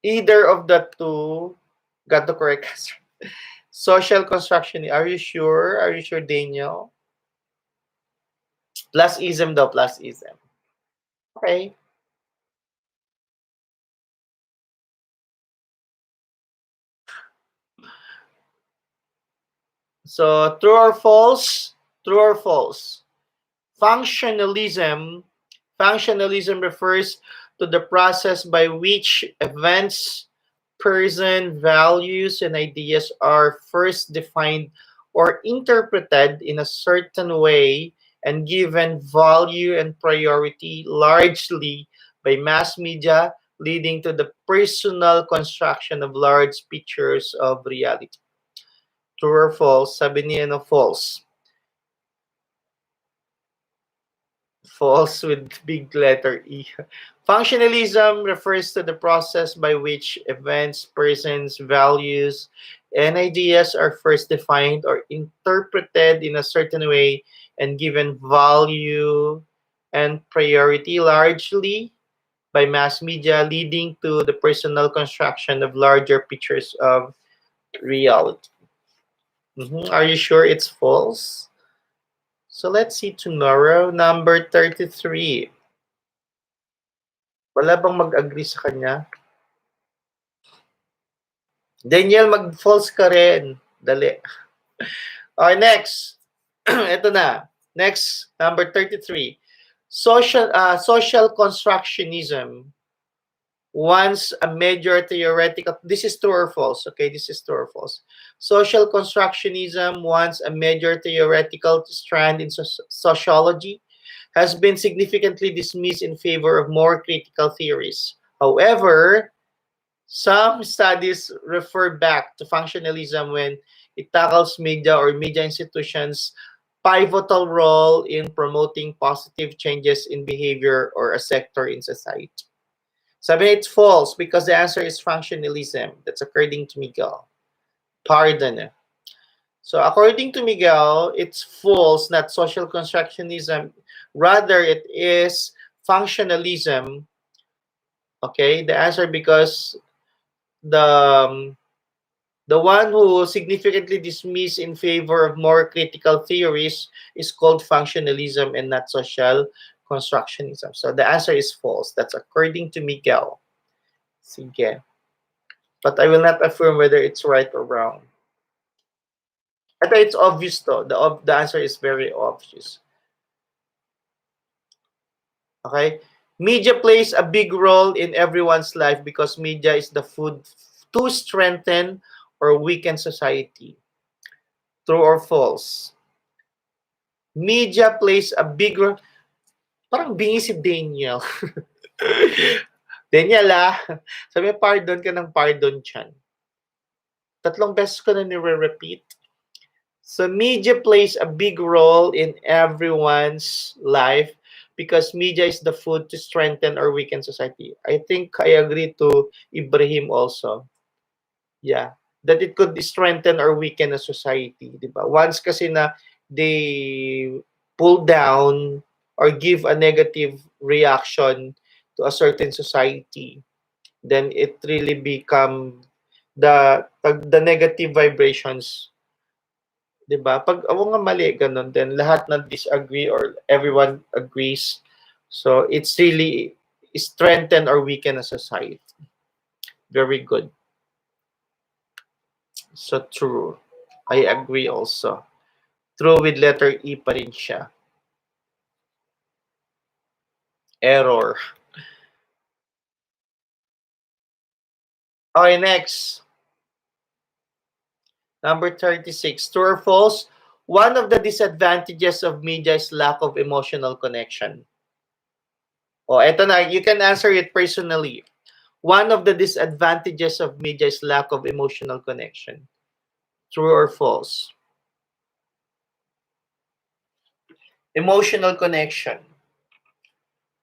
Either of the two got the correct answer. Social construction. Are you sure? Are you sure, Daniel? Plus ism daw, plus ism. Okay. So, true or false? True or false? Functionalism refers to the process by which events, person, values, and ideas are first defined or interpreted in a certain way and given value and priority largely by mass media, leading to the personal construction of large pictures of reality. True or false? Sabi niya no, false. False with big letter E. Functionalism refers to the process by which events, persons, values, and ideas are first defined or interpreted in a certain way and given value and priority largely by mass media, leading to the personal construction of larger pictures of reality. Are you sure it's false? So let's see tomorrow, number 33. Wala bang mag-agree sa kanya? Daniel, mag-false ka rin. Dali. Okay, next. Ito na. Next, number 33. Social constructionism wants a major theoretical, this is true or false, okay? This is true or false. Social constructionism wants a major theoretical strand in sociology, has been significantly dismissed in favor of more critical theories. However, some studies refer back to functionalism when it tackles media or media institutions' pivotal role in promoting positive changes in behavior or a sector in society. Sabi it's false because the answer is functionalism. That's according to Miguel. Pardon. So according to Miguel, it's false, not social constructionism. Rather, it is functionalism. Okay, the answer because the one who significantly dismissed in favor of more critical theories is called functionalism and not social constructionism. So the answer is false. That's according to Miguel. Sige. But I will not affirm whether it's right or wrong. I think it's obvious though. The answer is very obvious. Okay? Media plays a big role in everyone's life because media is the food to strengthen or weaken society. True or false? Media plays a big role. Parang bingi si Daniel. Daniel sabi pardon ka ng pardon dyan. 3 beses ko na nire-repeat. So media plays a big role in everyone's life because media is the food to strengthen or weaken society. I think I agree to Ibrahim also. Yeah, that it could strengthen or weaken a society, di ba? Once kasi na they pull down or give a negative reaction to a certain society, then it really become the negative vibrations. Diba? Pag ako nga mali, ganun, then lahat na disagree or everyone agrees. So, it's really strengthen or weaken a society. Very good. So, true. I agree also. True with letter E pa rin siya. Error. Okay, next. Number 36. True or false? One of the disadvantages of media is lack of emotional connection. Oh, eto na. You can answer it personally. One of the disadvantages of media is lack of emotional connection. True or false? Emotional connection.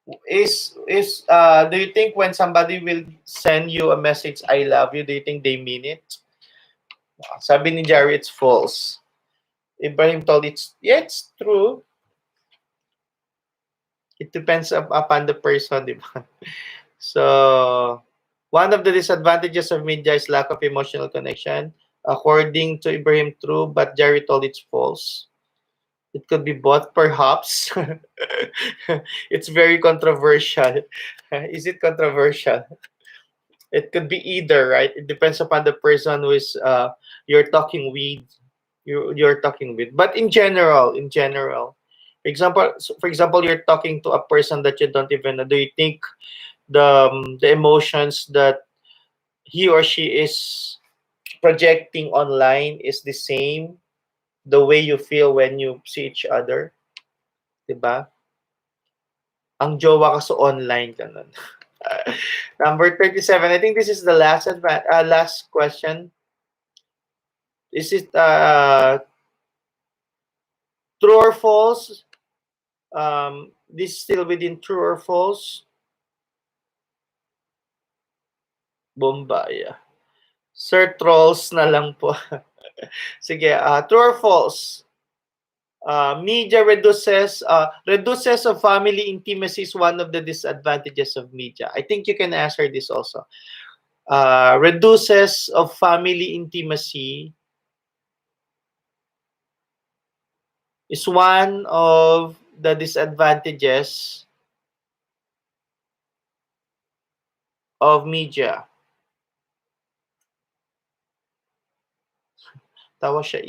Do you think when somebody will send you a message, I love you, do you think they mean it? Sabi ni Jerry, it's false. Ibrahim told it's true. It depends upon the person, di ba? So, one of the disadvantages of media is lack of emotional connection. According to Ibrahim, true, but Jerry told it's false. It could be both, perhaps. It's very controversial. Is it controversial? It could be either, right? It depends upon the person who is you're talking with. You're talking with. But for example, you're talking to a person that you don't even know. Do you think the emotions that he or she is projecting online is the same the way you feel when you see each other? Diba? Ang jowa ka sa online, ganun. Number 37. I think this is the last question. Is it true or false? This is still within true or false? Bomba, yeah. Sir Trolls na lang po. Sige, true or false? Media reduces of family intimacy is one of the disadvantages of media. I think you can answer this also. Reduces of family intimacy is one of the disadvantages of media. Tawa siya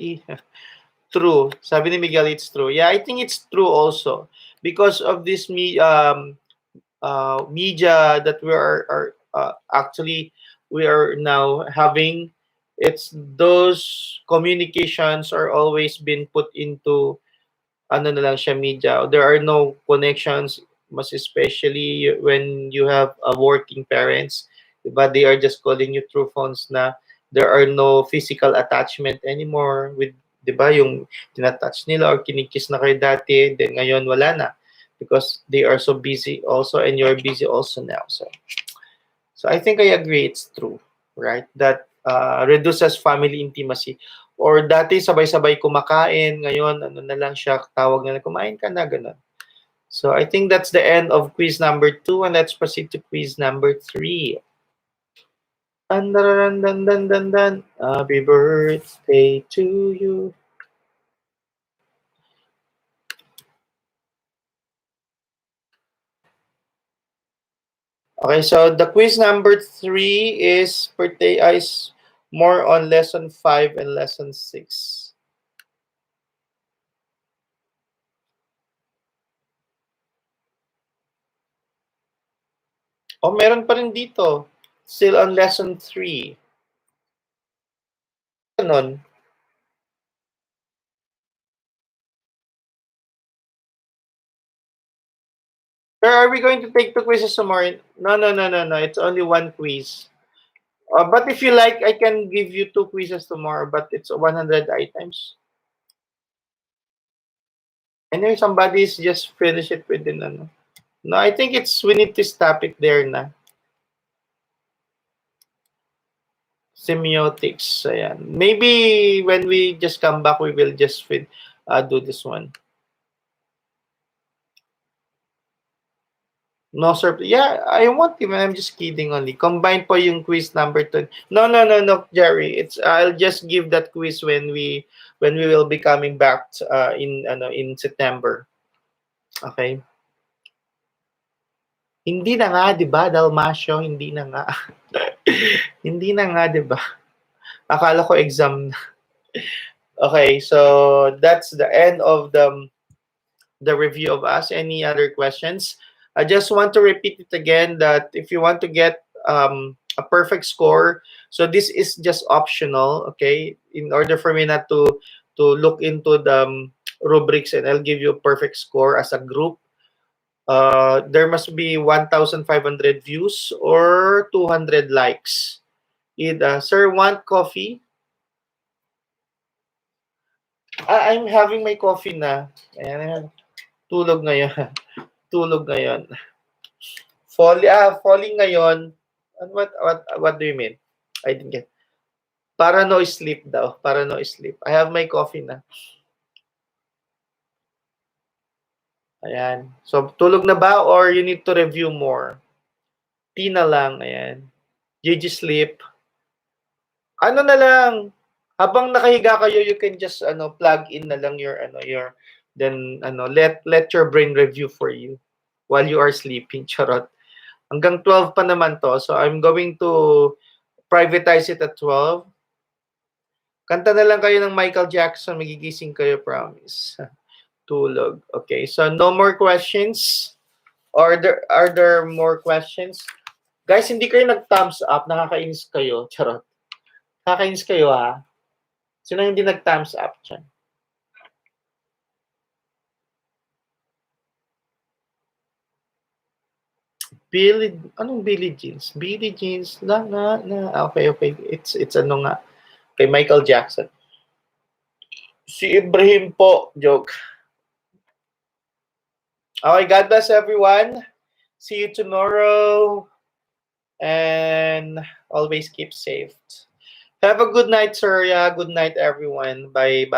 True. Sabi ni Miguel, it's true. Yeah, I think it's true also. Because of this media that we are now having, it's those communications are always been put into ano na lang siya, media. There are no connections, mas especially when you have working parents. Diba? They are just calling you through phones na there are no physical attachment anymore with, diba, yung tinatouch nila or kinikiss na kayo dati, then ngayon wala na because they are so busy also and you're busy also now. So I think I agree it's true, right? That reduces family intimacy. Or dati sabay-sabay kumakain, ngayon ano na lang siya, tawag na lang, kumain ka na, ganun. So I think that's the end of quiz number 2 and let's proceed to quiz number 3. Dan, dan, dan, dan, dan, dan. Happy birthday to you. Okay, so the quiz number 3 is more on lesson 5 and lesson 6. Oh, meron pa rin dito. Still on lesson 3. Ganon. Or are we going to take 2 quizzes tomorrow? No. It's only 1 quiz. But if you like, I can give you 2 quizzes tomorrow, but it's 100 items. Anyway, somebody's just finish it within ano. No, I think we need to stop it there na. Semiotics. Ayan. Maybe when we just come back, we will just do this one. No, sir. Yeah, I won't even. I'm just kidding only. Combine po yung quiz number 2. No, Jerry. I'll just give that quiz when we will be coming back in September. Okay? Hindi na nga, 'di ba? Dalmasyo, hindi na nga. Hindi na nga, 'di ba? Akala ko exam na. Okay, so that's the end of the review of us. Any other questions? I just want to repeat it again that if you want to get a perfect score, so this is just optional, okay? In order for me not to look into the rubrics and I'll give you a perfect score as a group, there must be 1,500 views or 200 likes. Sir, want coffee? I'm having my coffee na. Ayan, tulog ngayon. Tulog ngayon. Falling ngayon. What do you mean? I didn't get. Para no sleep daw. Para no sleep. I have my coffee na. Ayan. So, tulog na ba or you need to review more? Tea na lang. Ayan. GG sleep. Ano na lang, habang nakahiga kayo, you can just plug in na lang your then let your brain review for you while you are sleeping. Charot. Hanggang 12 pa naman to. So I'm going to privatize it at 12. Kanta na lang kayo ng Michael Jackson, magigising kayo, promise. Tulog. Okay, so no more questions? Or are there more questions? Guys, hindi kayo nag-thumbs up, nakakainis kayo. Charot. Nakakainis kayo ha. Sino hindi nag-thumbs up dyan? Anong Billie Jeans? Billie Jeans na. Okay. It's ano nga. Kay Michael Jackson. Si Ibrahim po. Joke. Okay, God bless everyone. See you tomorrow. And always keep safe. Have a good night, sir. Yeah, good night, everyone. Bye.